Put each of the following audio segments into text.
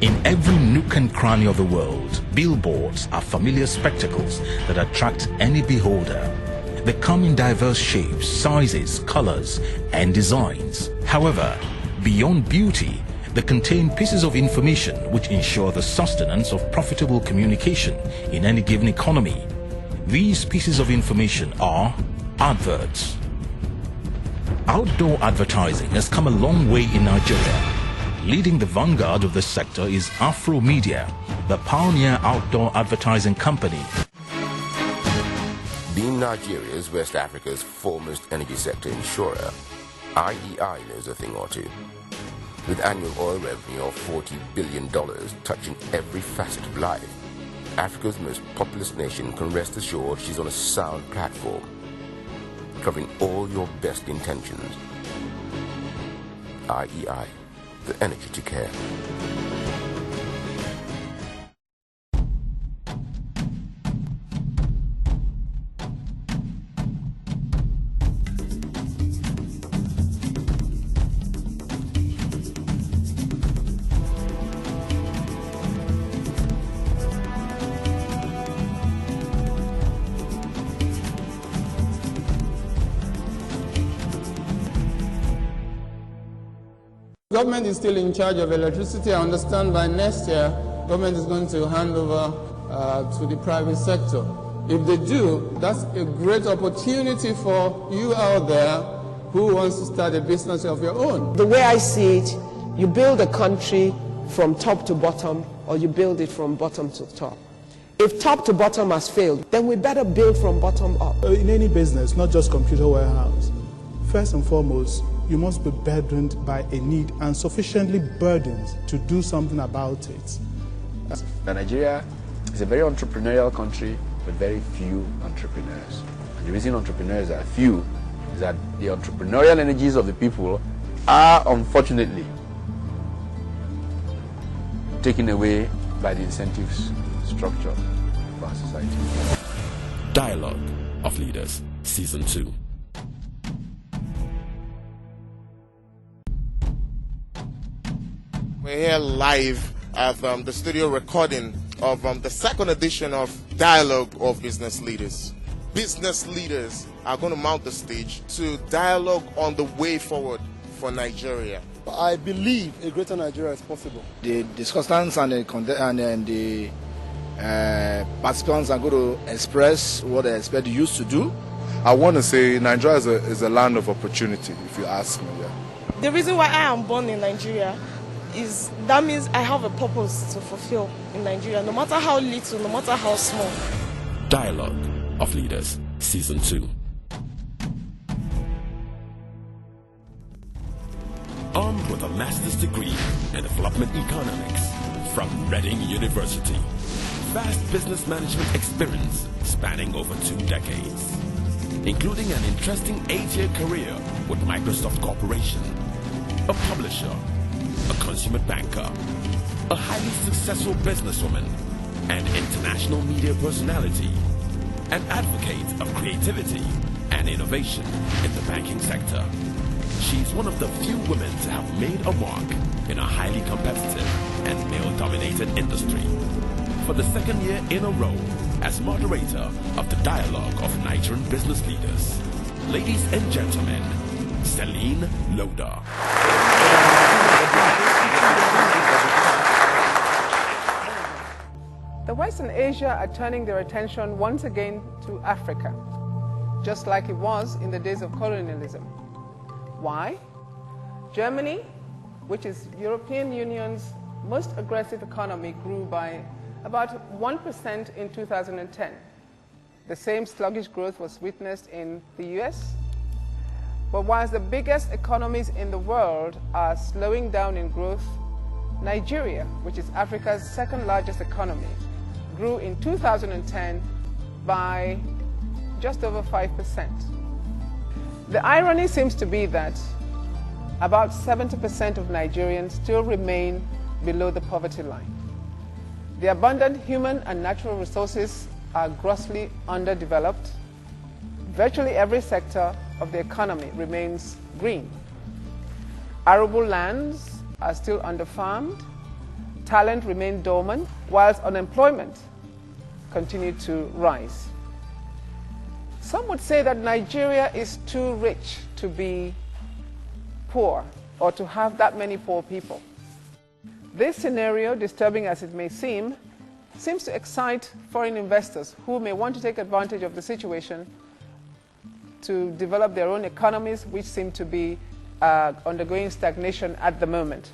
In every nook and cranny of the world, billboards are familiar spectacles that attract any beholder. They come in diverse shapes, sizes, colors, and designs. However, beyond beauty, they contain pieces of information which ensure the sustenance of profitable communication in any given economy. These pieces of information are adverts. Outdoor advertising has come a long way in Nigeria. Leading the vanguard of this sector is Afro Media, the pioneer outdoor advertising company. Being Nigeria's West Africa's foremost energy sector insurer, IEI knows a thing or two. With annual oil revenue of $40 billion touching every facet of life, Africa's most populous nation can rest assured she's on a sound platform, covering all your best intentions. IEI, the energy to care. Government is still in charge of electricity. I understand by next year, government is going to hand over to the private sector. If they do, that's a great opportunity for you out there who wants to start a business of your own. The way I see it, you build a country from top to bottom, or you build it from bottom to top. If top to bottom has failed, then we better build from bottom up. In any business, not just computer warehouse, first and foremost, you must be burdened by a need and sufficiently burdened to do something about it. Nigeria is a very entrepreneurial country with very few entrepreneurs. And the reason entrepreneurs are few is that the entrepreneurial energies of the people are unfortunately taken away by the incentives structure of our society. Dialogue of Leaders, Season 2. We're here live at the studio recording of the second edition of Dialogue of Business Leaders. Business leaders are going to mount the stage to dialogue on the way forward for Nigeria. I believe a greater Nigeria is possible. The discussants and the participants are going to express what they expect the youth to do. I want to say Nigeria is a land of opportunity, if you ask me. Yeah. The reason why I am born in Nigeria is that means I have a purpose to fulfill in Nigeria, no matter how little, no matter how small. Dialogue of Leaders, Season 2. Armed with a master's degree in development economics from Reading University, vast business management experience spanning over 2 decades, including an interesting 8-year career with Microsoft Corporation, a publisher, a consumer banker, a highly successful businesswoman, an international media personality, an advocate of creativity and innovation in the banking sector. She's one of the few women to have made a mark in a highly competitive and male-dominated industry. For the 2nd year in a row as moderator of the Dialogue of Nigerian Business Leaders, ladies and gentlemen, CELINE Loader. The West and Asia are turning their attention once again to Africa, just like it was in the days of colonialism. Why? Germany, which is European Union's most aggressive economy, grew by about 1% in 2010. The same sluggish growth was witnessed in the US. But whilst the biggest economies in the world are slowing down in growth, Nigeria, which is Africa's 2nd largest economy, grew in 2010 by just over 5%. The irony seems to be that about 70% of Nigerians still remain below the poverty line. The abundant human and natural resources are grossly underdeveloped. Virtually every sector of the economy remains green. Arable lands are still underfarmed. talent remained dormant, whilst unemployment continued to rise. Some would say that Nigeria is too rich to be poor or to have that many poor people. This scenario, disturbing as it may seem, seems to excite foreign investors who may want to take advantage of the situation to develop their own economies, which seem to be undergoing stagnation at the moment.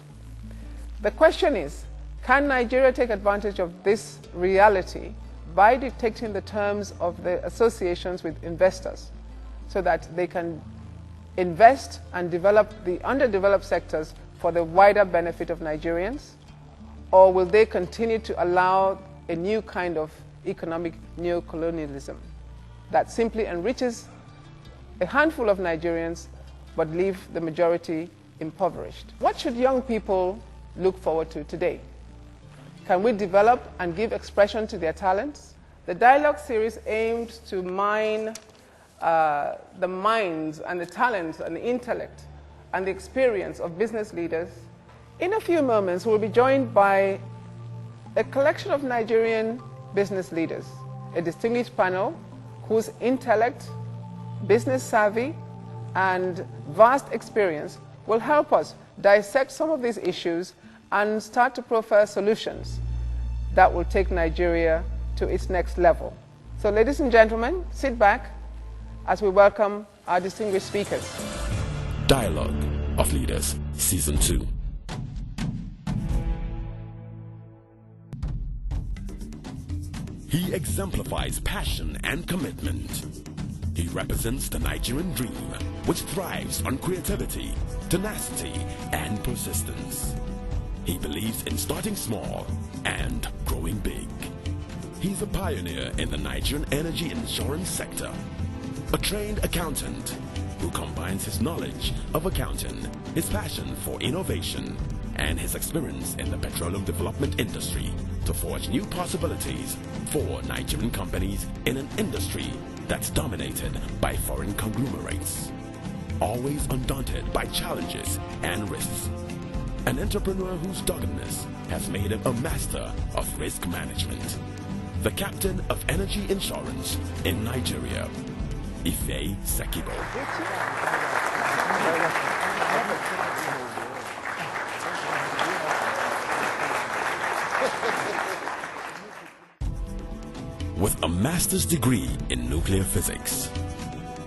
The question is, can Nigeria take advantage of this reality by dictating the terms of the associations with investors so that they can invest and develop the underdeveloped sectors for the wider benefit of Nigerians? Or will they continue to allow a new kind of economic neocolonialism that simply enriches a handful of Nigerians but leave the majority impoverished? What should young people look forward to today? Can we develop and give expression to their talents? The dialogue series aimed to mine the minds and the talents and the intellect and the experience of business leaders. In a few moments, we'll be joined by a collection of Nigerian business leaders, a distinguished panel whose intellect, business savvy, and vast experience will help us dissect some of these issues and start to profile solutions that will take Nigeria to its next level. So, ladies and gentlemen, sit back as we welcome our distinguished speakers. Dialogue of Leaders, Season 2. He exemplifies passion and commitment. He represents the Nigerian dream, which thrives on creativity, tenacity, and persistence. He believes in starting small and growing big. He's a pioneer in the Nigerian energy insurance sector, a trained accountant who combines his knowledge of accounting, his passion for innovation, and his experience in the petroleum development industry to forge new possibilities for Nigerian companies in an industry that's dominated by foreign conglomerates. Always undaunted by challenges and risks. An entrepreneur whose doggedness has made him a master of risk management. The captain of energy insurance in Nigeria, Ife Sekibo. With a master's degree in nuclear physics,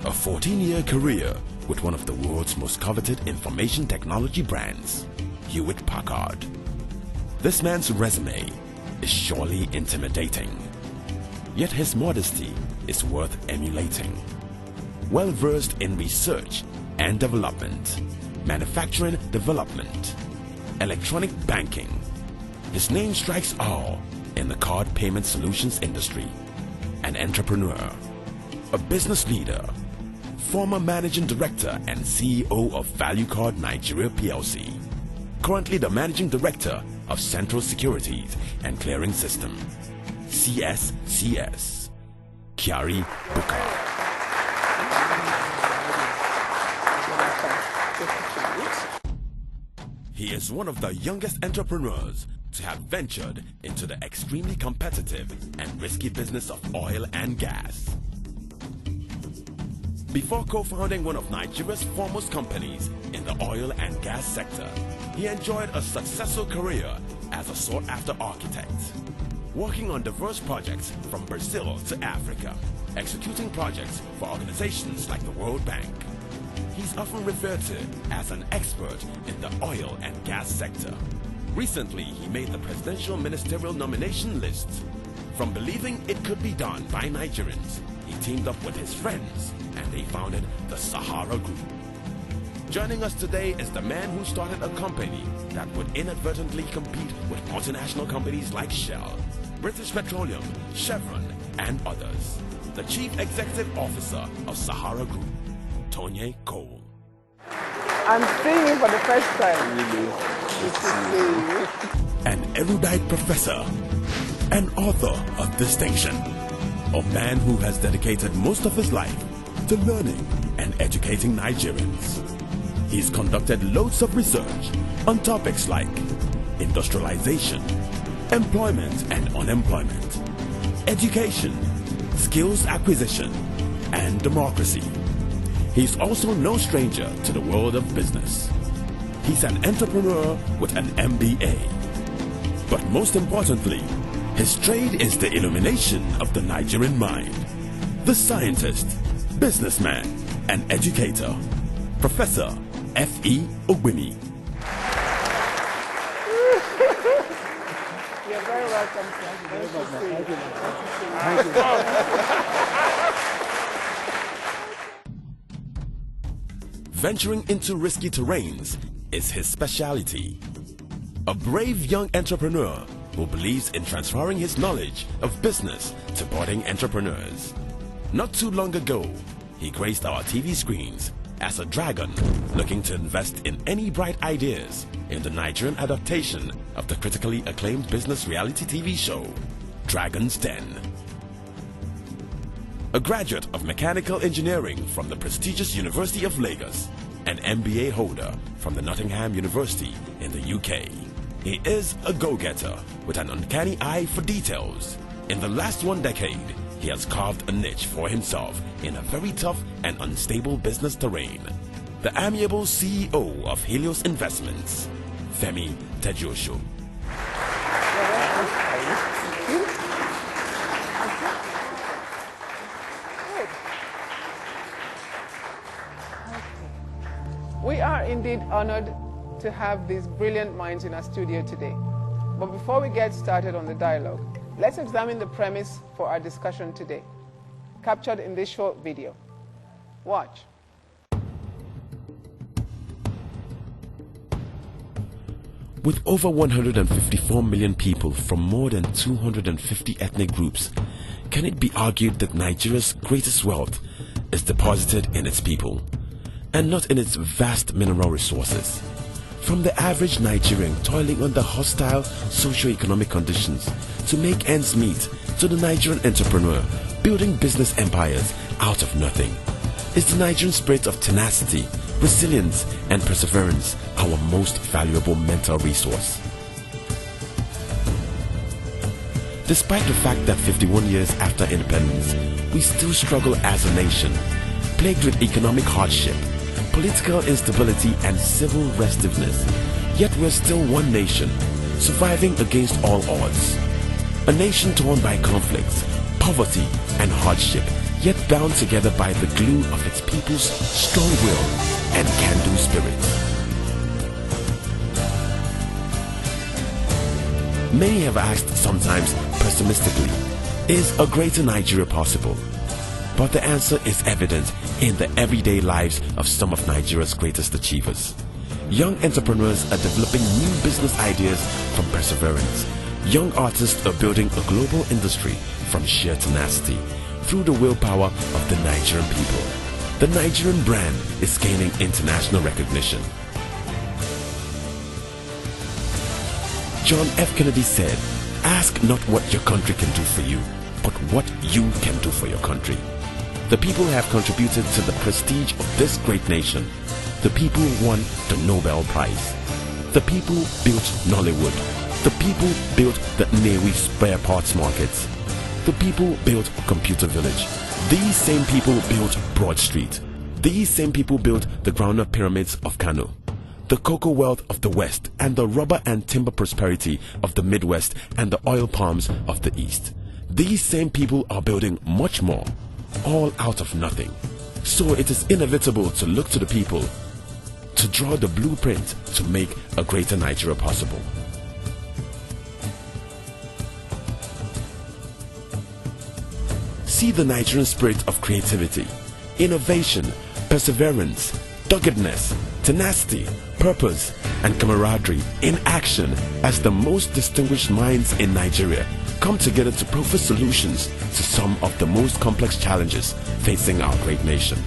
a 14-year career with one of the world's most coveted information technology brands, Hewlett-Packard. This man's resume is surely intimidating, yet his modesty is worth emulating. Well-versed in research and development, manufacturing development, electronic banking, his name strikes awe in the card payment solutions industry. An entrepreneur, a business leader, former managing director and CEO of Value Card Nigeria PLC, currently the managing director of Central Securities and Clearing System, CSCS, Kyari Bukar. He is one of the youngest entrepreneurs to have ventured into the extremely competitive and risky business of oil and gas. Before co-founding one of Nigeria's foremost companies in the oil and gas sector, he enjoyed a successful career as a sought-after architect, working on diverse projects from Brazil to Africa, executing projects for organizations like the World Bank. He's often referred to as an expert in the oil and gas sector. Recently, he made the presidential ministerial nomination list. From believing it could be done by Nigerians, he teamed up with his friends and they founded the Sahara Group. Joining us today is the man who started a company that would inadvertently compete with multinational companies like Shell, British Petroleum, Chevron, and others. The Chief Executive Officer of Sahara Group, Tonye Cole. I'm seeing you for the first time. Good to see you. An erudite professor, an author of distinction, a man who has dedicated most of his life to learning and educating Nigerians. He's conducted loads of research on topics like industrialization, employment and unemployment, education, skills acquisition, and democracy. He's also no stranger to the world of business. He's an entrepreneur with an MBA. But most importantly, his trade is the illumination of the Nigerian mind. The scientist, businessman, and educator, Professor F.E. Ogbimi. You're very welcome, sir. Thank you. Venturing into risky terrains is his specialty. A brave young entrepreneur who believes in transferring his knowledge of business to budding entrepreneurs. Not too long ago, he graced our TV screens as a dragon looking to invest in any bright ideas in the Nigerian adaptation of the critically acclaimed business reality TV show, Dragon's Den. A graduate of mechanical engineering from the prestigious University of Lagos, an MBA holder from the Nottingham University in the UK. He is a go-getter with an uncanny eye for details. In the last 1 decade, he has carved a niche for himself in a very tough and unstable business terrain. The amiable CEO of Helios Investments, Femi Tejuosho. We are indeed honored to have these brilliant minds in our studio today. But before we get started on the dialogue, let's examine the premise for our discussion today, captured in this short video. Watch. With over 154 million people from more than 250 ethnic groups, can it be argued that Nigeria's greatest wealth is deposited in its people, and not in its vast mineral resources? From the average Nigerian toiling under hostile socio-economic conditions to make ends meet, to the Nigerian entrepreneur building business empires out of nothing, is the Nigerian spirit of tenacity, resilience, and perseverance our most valuable mental resource. Despite the fact that 51 years after independence, we still struggle as a nation, plagued with economic hardship, political instability, and civil restiveness, yet we're still one nation, surviving against all odds. A nation torn by conflicts, poverty, and hardship, yet bound together by the glue of its people's strong will and can-do spirit. Many have asked, sometimes pessimistically, is a greater Nigeria possible? But the answer is evident in the everyday lives of some of Nigeria's greatest achievers. Young entrepreneurs are developing new business ideas from perseverance. Young artists are building a global industry from sheer tenacity through the willpower of the Nigerian people. The Nigerian brand is gaining international recognition. John F. Kennedy said, "Ask not what your country can do for you, but what you can do for your country." The people have contributed to the prestige of this great nation. The people won the Nobel Prize. The people built Nollywood. The people built the Nnewi spare parts markets. The people built Computer Village. These same people built Broad Street. These same people built the ground-up pyramids of Kano, the cocoa wealth of the West, and the rubber and timber prosperity of the Midwest, and the oil palms of the East. These same people are building much more, all out of nothing. So it is inevitable to look to the people to draw the blueprint to make a greater Nigeria possible. See the Nigerian spirit of creativity, innovation, perseverance, doggedness, tenacity, purpose, and camaraderie in action as the most distinguished minds in Nigeria come together to provide solutions to some of the most complex challenges facing our great nation.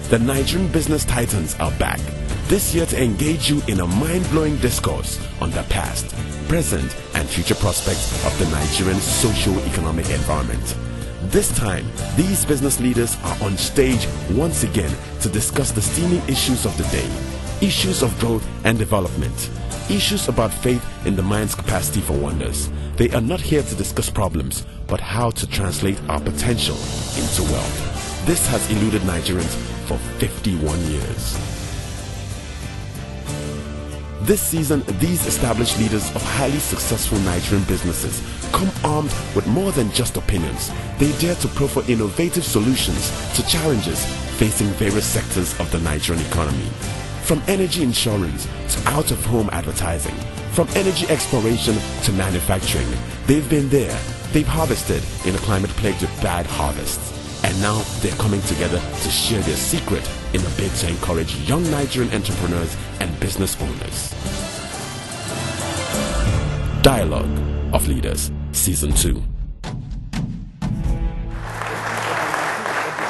The Nigerian business titans are back this year to engage you in a mind-blowing discourse on the past, present, and future prospects of the Nigerian socio-economic environment. This time, these business leaders are on stage once again to discuss the steaming issues of the day. issues of growth and development, issues about faith in the mind's capacity for wonders. They are not here to discuss problems, but how to translate our potential into wealth. This has eluded Nigerians for 51 years. This season, these established leaders of highly successful Nigerian businesses come armed with more than just opinions. They dare to proffer innovative solutions to challenges facing various sectors of the Nigerian economy. From energy insurance to out-of-home advertising, from energy exploration to manufacturing, they've been there. They've harvested in a climate plagued with bad harvests. And now they're coming together to share their secret in a bid to encourage young Nigerian entrepreneurs and business owners. Dialogue of Leaders, Season 2.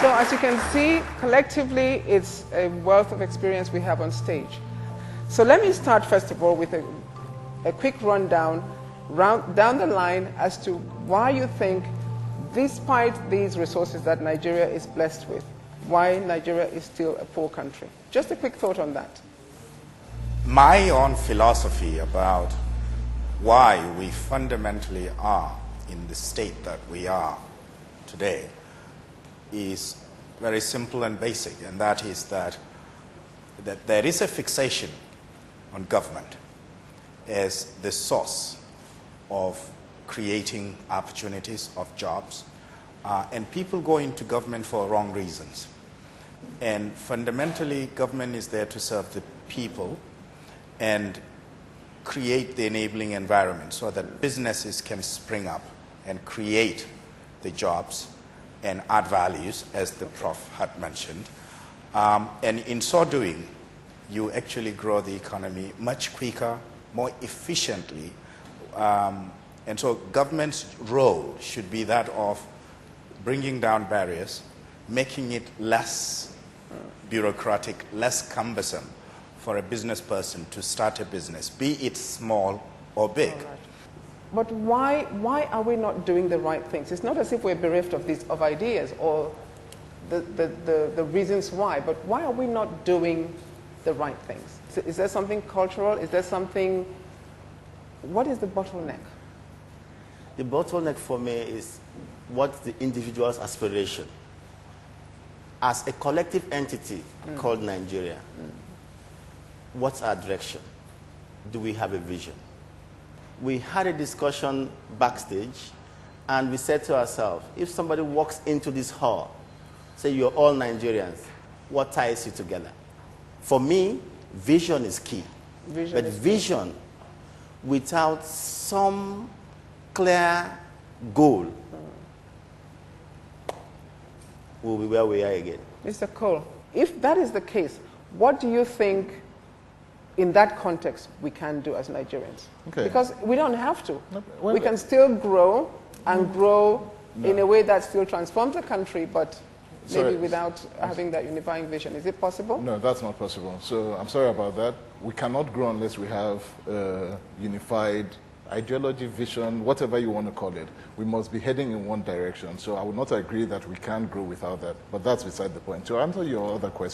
So as you can see, collectively, it's a wealth of experience we have on stage. So let me start, first of all, with a quick rundown down the line as to why you think, despite these resources that Nigeria is blessed with, why Nigeria is still a poor country. Just a quick thought on that. My own philosophy about why we fundamentally are in the state that we are today is very simple and basic, and that is that there is a fixation on government as the source of creating opportunities of jobs, and people go into government for wrong reasons. And fundamentally, government is there to serve the people and create the enabling environment so that businesses can spring up and create the jobs and add values, as the Prof had mentioned. And in so doing, you actually grow the economy much quicker, more efficiently. And so government's role should be that of bringing down barriers, making it less bureaucratic, less cumbersome for a business person to start a business, be it small or big. But why are we not doing the right things? It's not as if we're bereft of ideas or the reasons why, but why are we not doing the right things? Is there something cultural? Is there something, what is the bottleneck? The bottleneck for me is what's the individual's aspiration. As a collective entity called Nigeria, what's our direction? Do we have a vision? We had a discussion backstage, and we said to ourselves, if somebody walks into this hall, say you're all Nigerians, what ties you together? For me, vision is key. Vision without some clear goal will be where we are again. Mr. Cole, if that is the case, what do you think in that context we can do as Nigerians? Okay. Because we don't have to. No, we can still grow and grow in a way that still transforms the country, but maybe without having that unifying vision. Is it possible? No, that's not possible. So I'm sorry about that. We cannot grow unless we have unified ideology, vision, whatever you want to call it. We must be heading in one direction. So I would not agree that we can grow without that, but that's beside the point. To answer your other question,